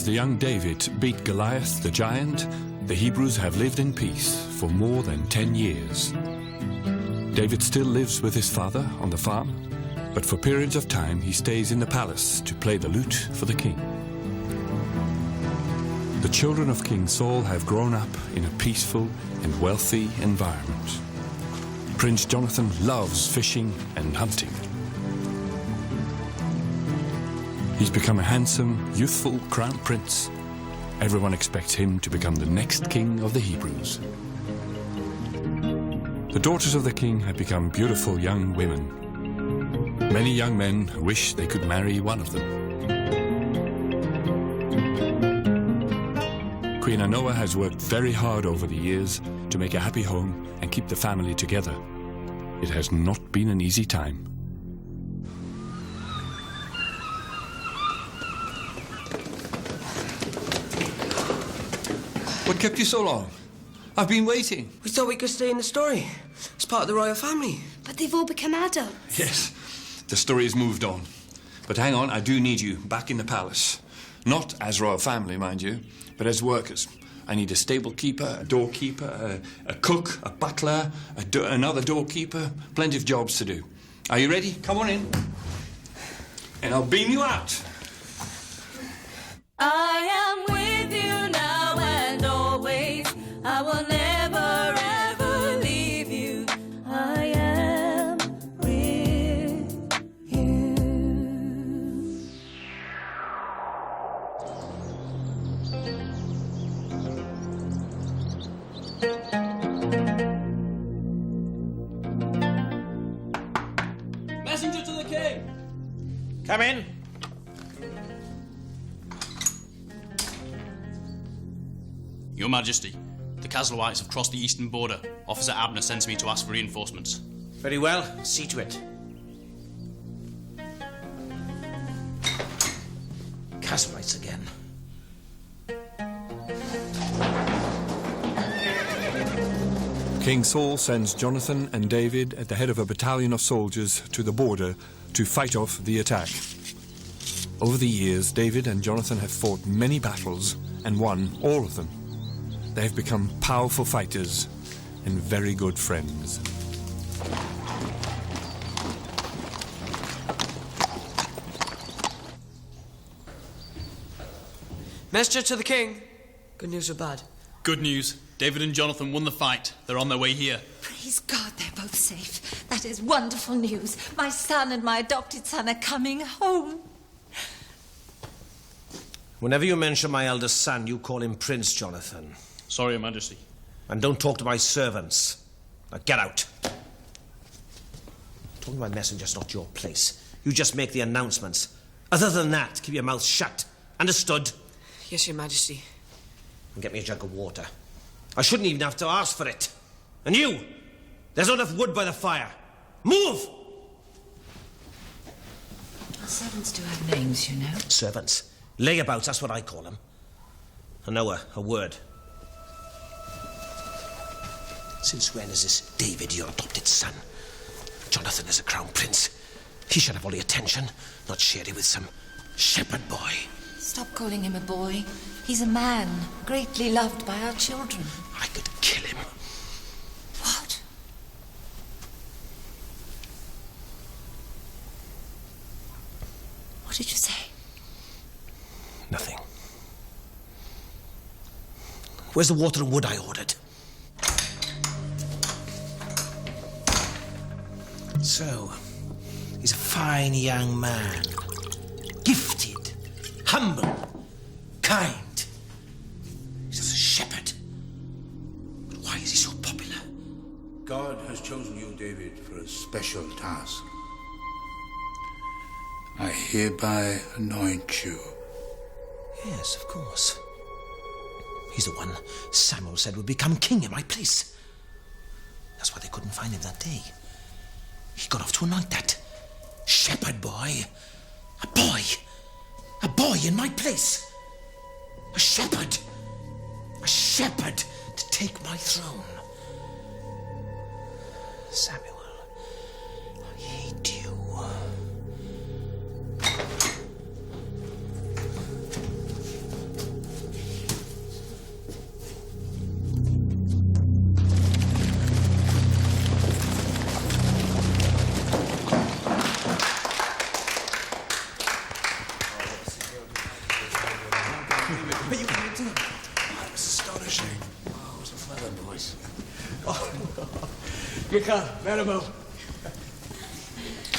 the young David beat Goliath the giant, the Hebrews have lived in peace for more than 10 years. David still lives with his father on the farm, but for periods of time he stays in the palace to play the lute for the king. The children of King Saul have grown up in a peaceful and wealthy environment. Prince Jonathan loves fishing and hunting. He's become a handsome, youthful crown prince. Everyone expects him to become the next king of the Hebrews. The daughters of the king have become beautiful young women. Many young men wish they could marry one of them. Queen Anoa has worked very hard over the years to make a happy home and keep the family together. It has not been an easy time. What kept you so long? I've been waiting. We thought we could stay in the story. It's part of the royal family. But they've all become adults. Yes, the story has moved on. But hang on, I do need you back in the palace. Not as royal family, mind you, but as workers. I need a stable keeper, a doorkeeper, a cook, a butler, another doorkeeper. Plenty of jobs to do. Are you ready? Come on in. And I'll beam you out. I am with you now and always. I will never ever leave you. I am with you. Messenger to the king! Come in. Your Majesty, the Caslowites have crossed the eastern border. Officer Abner sends me to ask for reinforcements. Very well. See to it. Caslowites again. King Saul sends Jonathan and David at the head of a battalion of soldiers to the border to fight off the attack. Over the years, David and Jonathan have fought many battles and won all of them. They have become powerful fighters and very good friends. Messenger to the king. Good news or bad? Good news. David and Jonathan won the fight. They're on their way here. Praise God, they're both safe. That is wonderful news. My son and my adopted son are coming home. Whenever you mention my eldest son, you call him Prince Jonathan. Sorry, Your Majesty. And don't talk to my servants. Now get out. Talking to my messenger's not your place. You just make the announcements. Other than that, keep your mouth shut. Understood? Yes, Your Majesty. And get me a jug of water. I shouldn't even have to ask for it. And you, there's not enough wood by the fire. Move! Our servants do have names, you know. Servants. Layabouts, that's what I call them. And now a word. Since when is this David your adopted son? Jonathan is a crown prince. He should have all the attention, not share it with some shepherd boy. Stop calling him a boy. He's a man, greatly loved by our children. I could kill him. What? What did you say? Nothing. Where's the water and wood I ordered? So, he's a fine young man. Gifted, humble, kind. He's just a shepherd. But why is he so popular? God has chosen you, David, for a special task. I hereby anoint you. Yes, of course. He's the one Samuel said would become king in my place. That's why they couldn't find him that day. He got off to anoint that shepherd boy. A boy. A boy in my place. A shepherd. A shepherd to take my throne. Samuel, I hate you. Jessica, Maribel.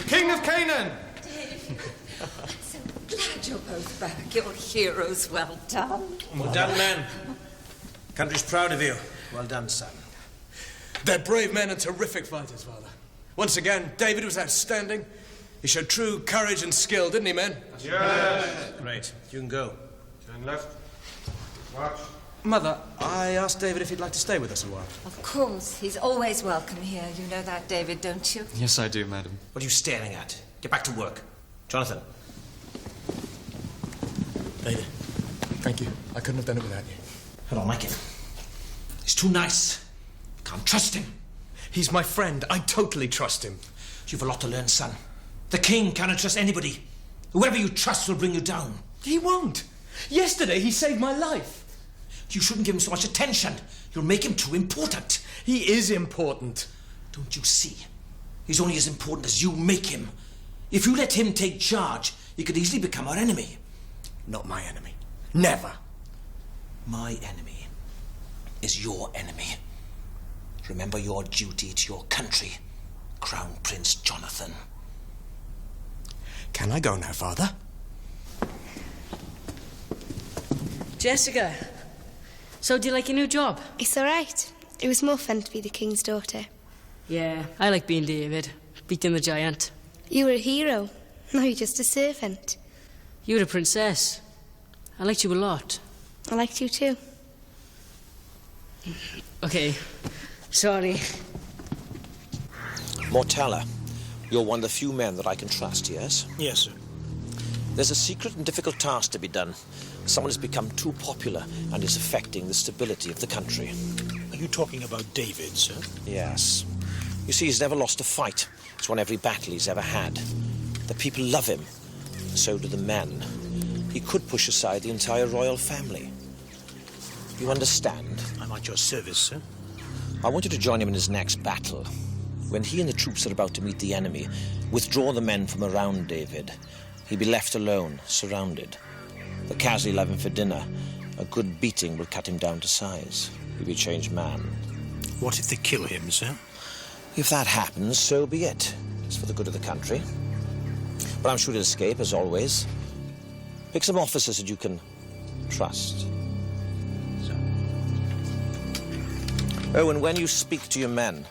King of Canaan! So glad you're both back. You're heroes. Well done. Well done, men. Country's proud of you. Well done, son. They're brave men and terrific fighters, Father. Once again, David was outstanding. He showed true courage and skill, didn't he, men? Yes. Great. You can go. Turn left. Watch. Mother, I asked David if he'd like to stay with us a while. Of course. He's always welcome here. You know that, David, don't you? Yes, I do, madam. What are you staring at? Get back to work. Jonathan. David, thank you. I couldn't have done it without you. I don't like him. He's too nice. Can't trust him. He's my friend. I totally trust him. You've a lot to learn, son. The king cannot trust anybody. Whoever you trust will bring you down. He won't. Yesterday, he saved my life. You shouldn't give him so much attention. You'll make him too important. He is important. Don't you see? He's only as important as you make him. If you let him take charge, he could easily become our enemy. Not my enemy. Never. My enemy is your enemy. Remember your duty to your country, Crown Prince Jonathan. Can I go now, Father? Jessica, so do you like your new job? It's all right. It was more fun to be the king's daughter. Yeah, I like being David, beating the giant. You were a hero. Now you're just a servant. You were a princess. I liked you a lot. I liked you too. Okay, sorry. Mortalla, you're one of the few men that I can trust, yes? Yes, sir. There's a secret and difficult task to be done. Someone has become too popular and is affecting the stability of the country. Are you talking about David, sir? Yes. You see, he's never lost a fight. He's won every battle he's ever had. The people love him. So do the men. He could push aside the entire royal family. You understand? I'm at your service, sir. I want you to join him in his next battle. When he and the troops are about to meet the enemy, withdraw the men from around David. He'll be left alone, surrounded. The Khazri will have him for dinner. A good beating will cut him down to size. He'll be a changed man. What if they kill him, sir? If that happens, so be it. It's for the good of the country. But I'm sure he'll escape, as always. Pick some officers that you can trust. So. Oh, and when you speak to your men,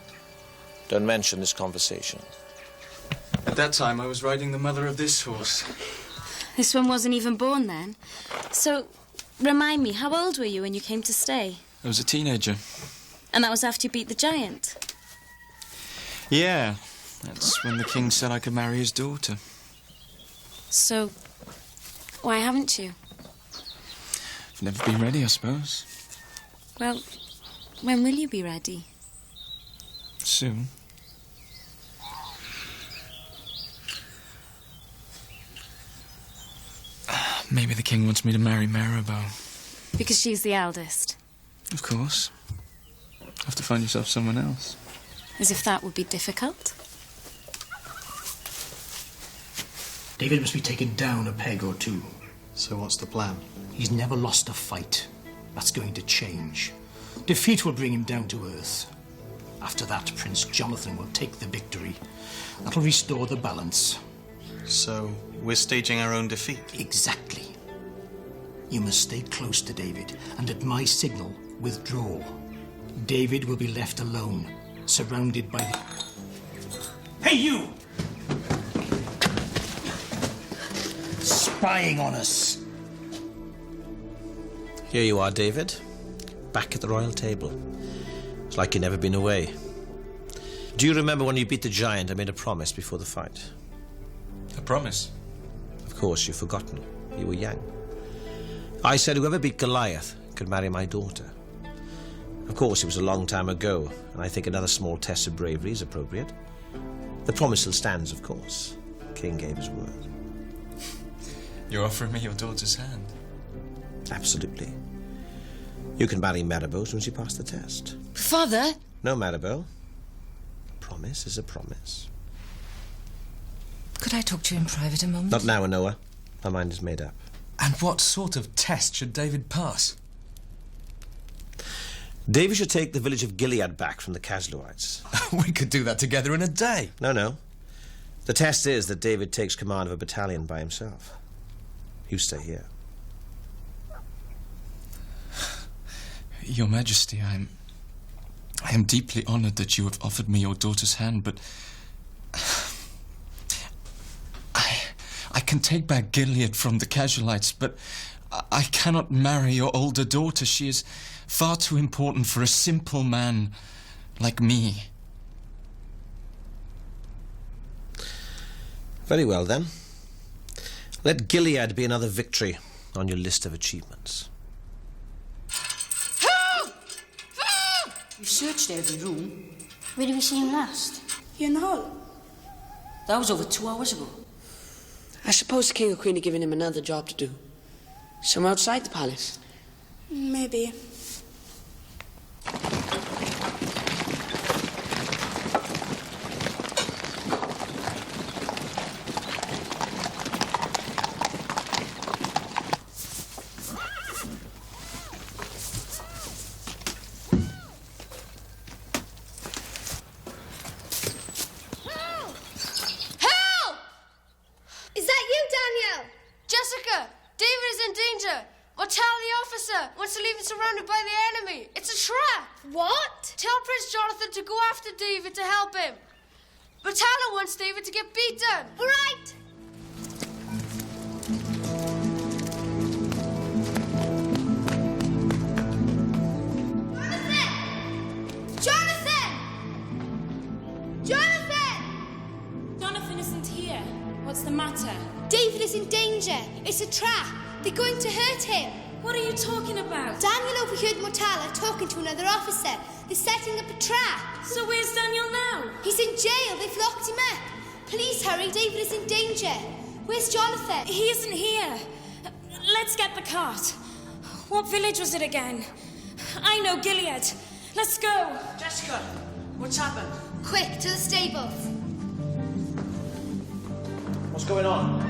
don't mention this conversation. At that time, I was riding the mother of this horse. This one wasn't even born then. So, remind me, how old were you when you came to stay? I was a teenager. And that was after you beat the giant? Yeah, that's when the king said I could marry his daughter. So, why haven't you? I've never been ready, I suppose. Well, when will you be ready? Soon. Maybe the king wants me to marry Maribel. Because she's the eldest. Of course. Have to find yourself someone else. As if that would be difficult. David must be taken down a peg or two. So what's the plan? He's never lost a fight. That's going to change. Defeat will bring him down to earth. After that, Prince Jonathan will take the victory. That'll restore the balance. So we're staging our own defeat? Exactly. You must stay close to David, and at my signal, withdraw. David will be left alone, surrounded by the... Hey, you! Spying on us. Here you are, David. Back at the royal table. It's like you've never been away. Do you remember when you beat the giant, I made a promise before the fight? A promise? Of course, you've forgotten. You were young. I said whoever beat Goliath could marry my daughter. Of course, it was a long time ago, and I think another small test of bravery is appropriate. The promise still stands, of course. The king gave his word. You're offering me your daughter's hand? Absolutely. You can marry Maribel as soon as you pass the test. Father? No, Maribel. A promise is a promise. Could I talk to you in private a moment? Not now, Anoa. My mind is made up. And what sort of test should David pass? David should take the village of Gilead back from the Casluites. We could do that together in a day. No. The test is that David takes command of a battalion by himself. You stay here. Your Majesty, I am deeply honored that you have offered me your daughter's hand, but I can take back Gilead from the Casualites, but I cannot marry your older daughter. She is far too important for a simple man like me. Very well, then. Let Gilead be another victory on your list of achievements. Help! Help! You searched every room. Where did we see him last? Here in the hall. That was over 2 hours ago. I suppose the king or queen are giving him another job to do. Somewhere outside the palace. Maybe. Surrounded by the enemy. It's a trap. What? Tell Prince Jonathan to go after David to help him. But Tala wants David to get beaten. All right. Jonathan! Jonathan isn't here. What's the matter? David is in danger. It's a trap. They're going to hurt him. What are you talking about? Daniel overheard Mortala talking to another officer. They're setting up a trap. So where's Daniel now? He's in jail. They've locked him up. Please hurry. David is in danger. Where's Jonathan? He isn't here. Let's get the cart. What village was it again? I know, Gilead. Let's go. Jessica, what's happened? Quick, to the stables. What's going on?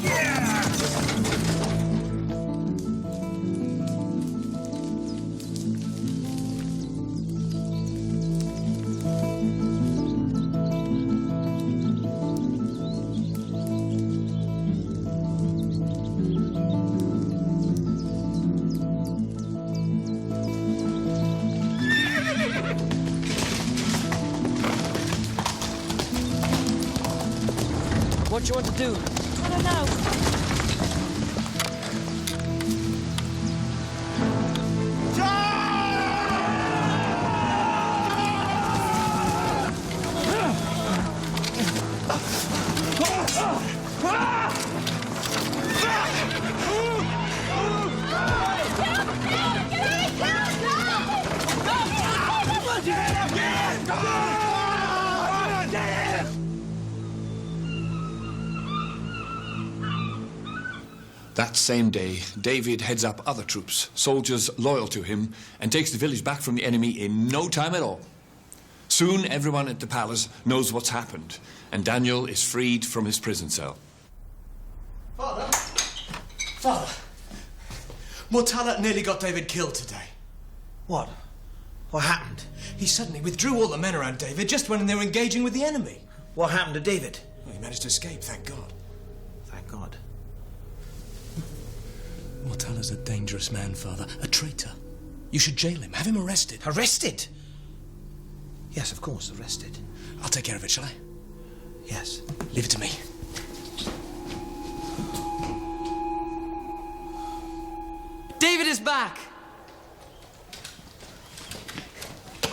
Yeah! What do you want to do? I don't know. That same day, David heads up other troops, soldiers loyal to him, and takes the village back from the enemy in no time at all. Soon, everyone at the palace knows what's happened, and Daniel is freed from his prison cell. Father! Mortala nearly got David killed today. What? What happened? He suddenly withdrew all the men around David just when they were engaging with the enemy. What happened to David? Well, he managed to escape, thank God. Thank God. Mortala's a dangerous man, Father. A traitor. You should jail him. Have him arrested. Arrested? Yes, of course, arrested. I'll take care of it, shall I? Yes. Leave it to me. David is back!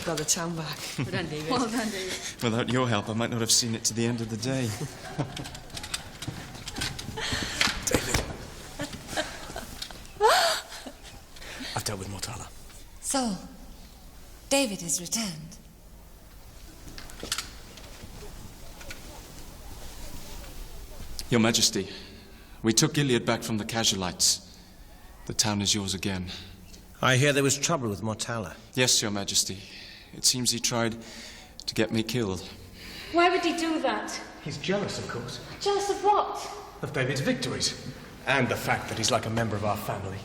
Got the town back. Well done, David. Well done, David. Without your help, I might not have seen it to the end of the day. David. I've dealt with Mortala. So, David has returned. Your Majesty, we took Gilead back from the Casualites. The town is yours again. I hear there was trouble with Mortala. Yes, Your Majesty. It seems he tried to get me killed. Why would he do that? He's jealous, of course. Jealous of what? Of David's victories. And the fact that he's like a member of our family.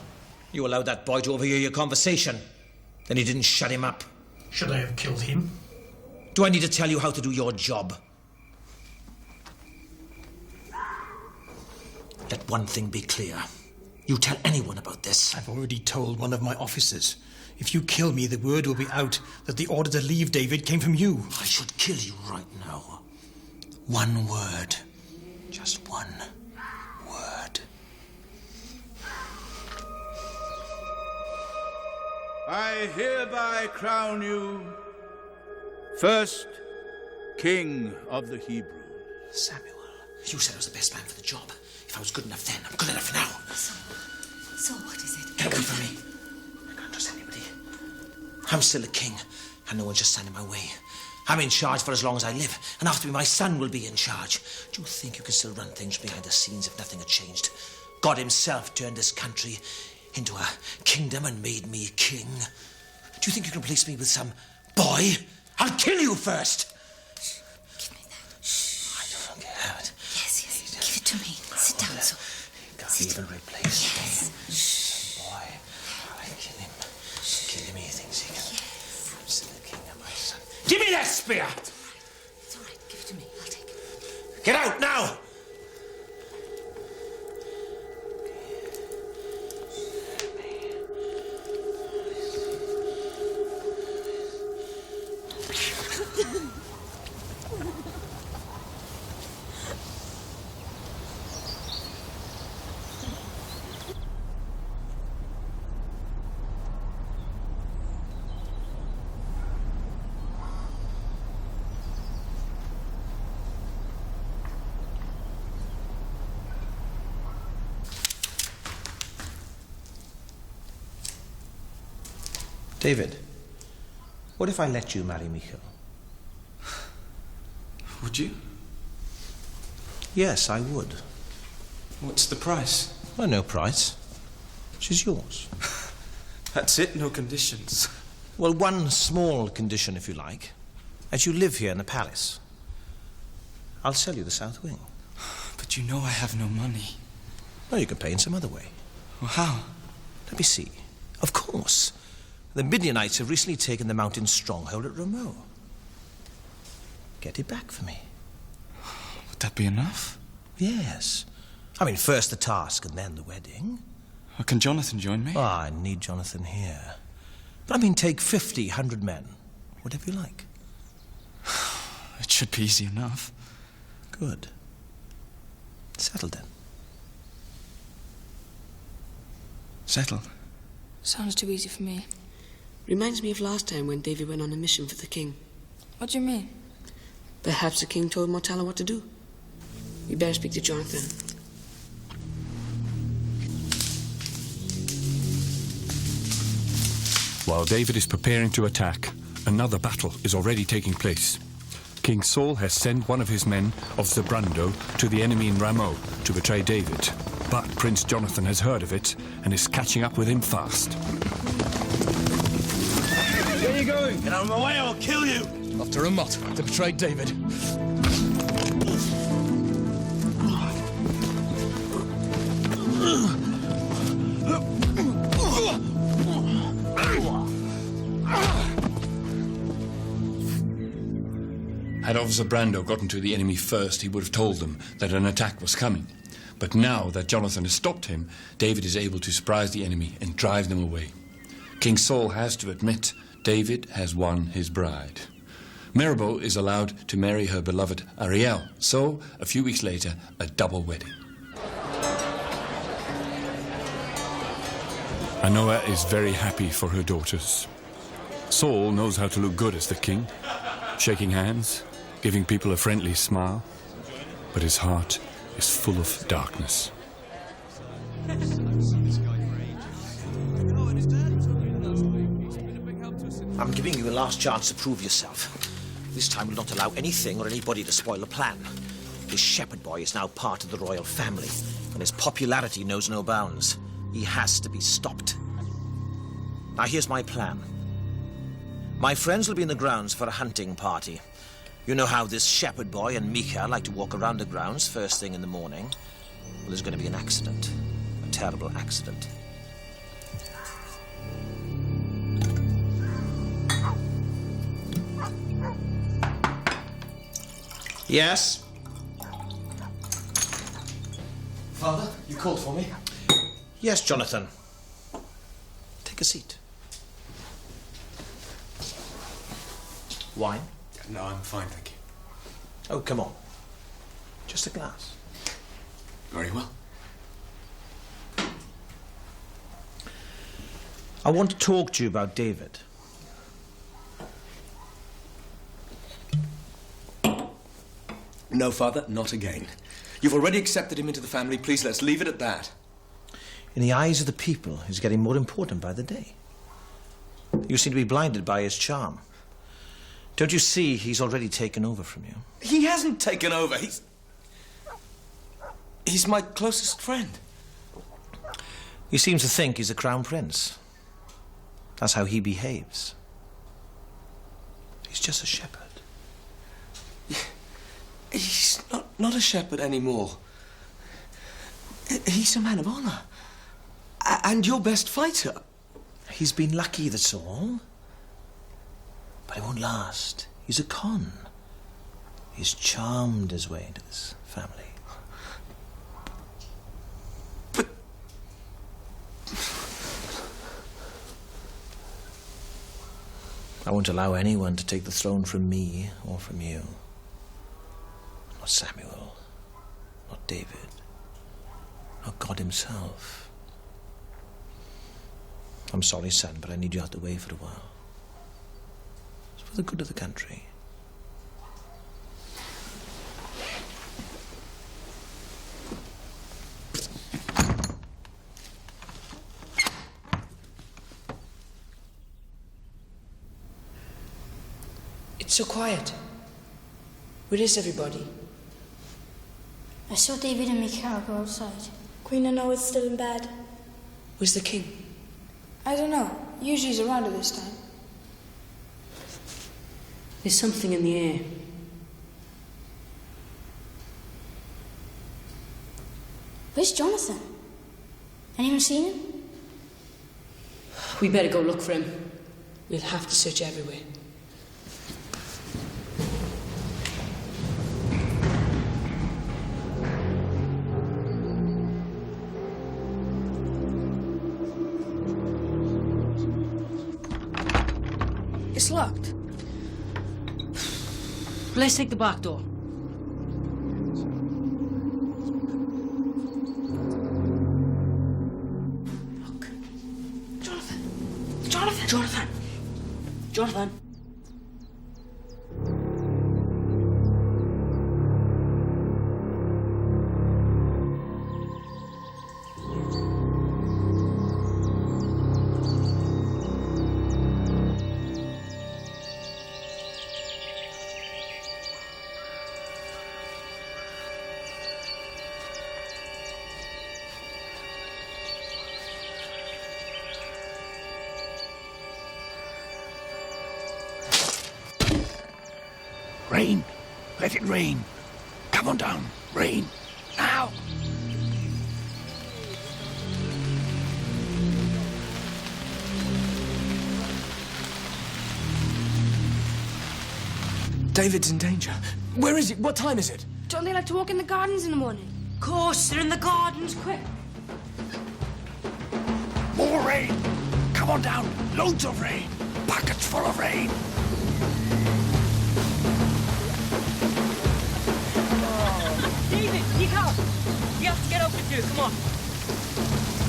You allowed that boy to overhear your conversation. Then you didn't shut him up. Should I have killed him? Do I need to tell you how to do your job? Let one thing be clear. You tell anyone about this. I've already told one of my officers. If you kill me, the word will be out that the order to leave David came from you. I should kill you right now. One word. Just one word. I hereby crown you first King of the Hebrews. Samuel, you said I was the best man for the job. If I was good enough then, I'm good enough now. So what is it? Get away from me. I can't trust anybody. I'm still a king, and no one should stand in my way. I'm in charge for as long as I live, and after me my son will be in charge. Do you think you can still run things behind the scenes if nothing had changed? God himself turned this country into a kingdom and made me king. Do you think you can replace me with some boy? I'll kill you first! Give me that. I don't care. Yes, give it to me. Sit down, so. Can't even replace me. Yes. Some boy. I kill him. Kill him, he thinks he can. Yes. I'm still the king of my son. Give me that spear! It's all right. Give it to me. I'll take it. Get out now! David, what if I let you marry Michal? Would you? Yes, I would. What's the price? Well, no price. She's yours. That's it? No conditions? Well, one small condition, if you like. As you live here in the palace, I'll sell you the south wing. But you know I have no money. Well, you can pay in some other way. Well, how? Let me see. Of course. The Midianites have recently taken the mountain stronghold at Ramot. Get it back for me. Would that be enough? Yes. I mean, first the task and then the wedding. Well, can Jonathan join me? Oh, I need Jonathan here. But I mean, take 50, 100 men. Whatever you like. It should be easy enough. Good. Settled then. Settled? Sounds too easy for me. Reminds me of last time when David went on a mission for the king. What do you mean? Perhaps the king told Mortalla what to do. We better speak to Jonathan. While David is preparing to attack, another battle is already taking place. King Saul has sent one of his men of Zebrando to the enemy in Ramot to betray David. But Prince Jonathan has heard of it and is catching up with him fast. Where are you going? Get out of my way, I'll kill you! After Ramot, to betray David. Had Officer Brando gotten to the enemy first, he would have told them that an attack was coming. But now that Jonathan has stopped him, David is able to surprise the enemy and drive them away. King Saul has to admit David has won his bride. Mirabeau is allowed to marry her beloved Ariel, so, a few weeks later, a double wedding. Anoa is very happy for her daughters. Saul knows how to look good as the king, shaking hands, giving people a friendly smile, but his heart is full of darkness. I'm giving you a last chance to prove yourself. This time we'll not allow anything or anybody to spoil the plan. This shepherd boy is now part of the royal family, and his popularity knows no bounds. He has to be stopped. Now here's my plan. My friends will be in the grounds for a hunting party. You know how this shepherd boy and Mika like to walk around the grounds first thing in the morning? Well, there's going to be an accident. A terrible accident. Yes? Father, you called for me? Yes, Jonathan. Take a seat. Wine? No, I'm fine, thank you. Oh, come on. Just a glass. Very well. I want to talk to you about David. No, Father, not again. You've already accepted him into the family. Please, let's leave it at that. In the eyes of the people, he's getting more important by the day. You seem to be blinded by his charm. Don't you see he's already taken over from you? He hasn't taken over. He's my closest friend. He seems to think he's a crown prince. That's how he behaves. He's just a shepherd. He's not a shepherd anymore. He's a man of honor. And your best fighter. He's been lucky, that's all. But it won't last. He's a con. He's charmed his way into this family. But... I won't allow anyone to take the throne from me or from you. Not Samuel, not David, not God himself. I'm sorry, son, but I need you out the way for a while. It's for the good of the country. It's so quiet. Where is everybody? I saw David and Mikhail go outside. Queen I know is still in bed. Where's the king? I don't know. Usually he's around at this time. There's something in the air. Where's Jonathan? Anyone seen him? We better go look for him. We'll have to search everywhere. It's locked. Let's take the back door. Look. Jonathan. Jonathan. Jonathan. Jonathan. Rain. Let it rain. Come on down. Rain. Now. David's in danger. Where is he? What time is it? Don't they like to walk in the gardens in the morning? Of course, they're in the gardens. Quick. More rain. Come on down. Loads of rain. Buckets full of rain. David, you go. We have to get over here. Come on.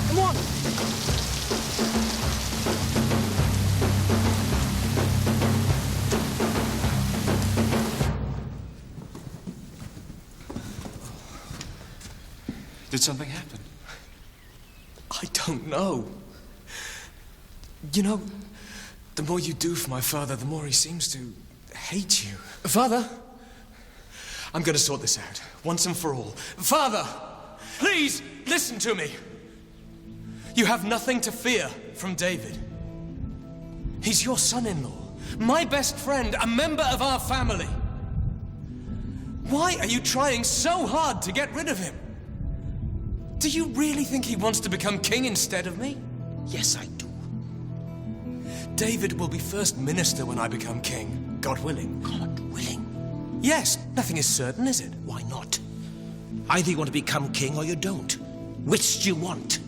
Come on. Did something happen? I don't know. You know, the more you do for my father, the more he seems to hate you. Father, I'm going to sort this out, once and for all. Father, please listen to me. You have nothing to fear from David. He's your son-in-law, my best friend, a member of our family. Why are you trying so hard to get rid of him? Do you really think he wants to become king instead of me? Yes, I do. David will be first minister when I become king, God willing. God willing? Yes, nothing is certain, is it? Why not? Either you want to become king or you don't. Which do you want?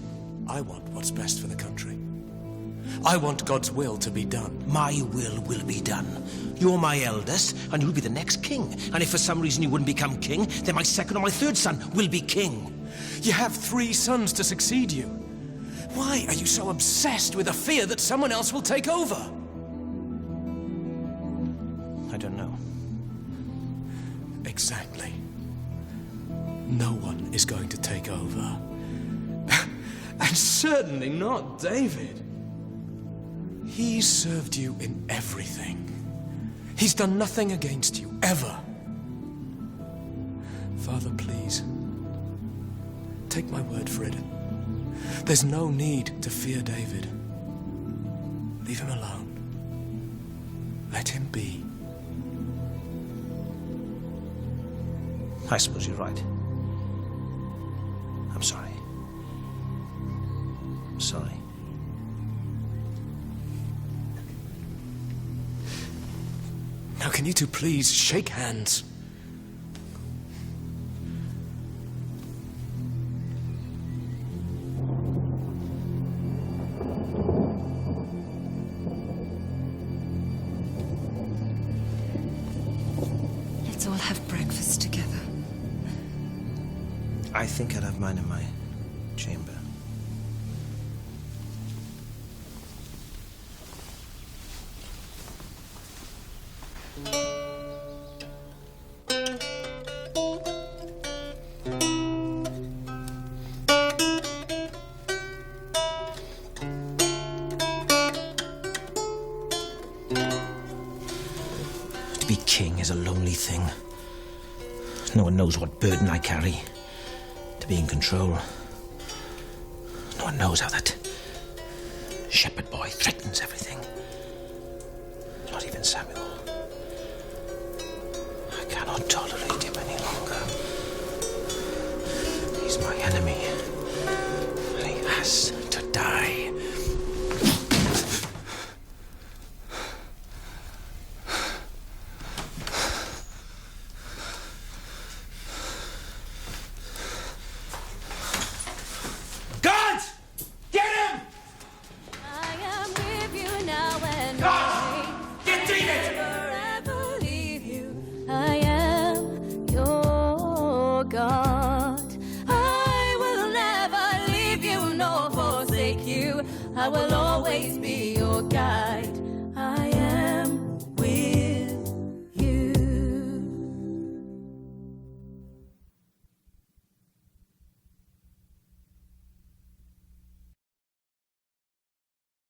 I want what's best for the country. I want God's will to be done. My will be done. You're my eldest, and you'll be the next king. And if for some reason you wouldn't become king, then my second or my third son will be king. You have 3 sons to succeed you. Why are you so obsessed with the fear that someone else will take over? I don't know. Exactly. No one is going to take over. And certainly not David. He's served you in everything. He's done nothing against you, ever. Father, please, take my word for it. There's no need to fear David. Leave him alone. Let him be. I suppose you're right. I'm sorry. I'm sorry. Now, can you two please shake hands? Let's all have breakfast together. I think I'll have mine in my chamber. To be king is a lonely thing. No one knows what burden I carry. To be in control. No one knows how that shepherd boy threatens everything. Not even Samuel. I cannot tolerate him any longer. He's my enemy. And he has to die. I will always be your guide.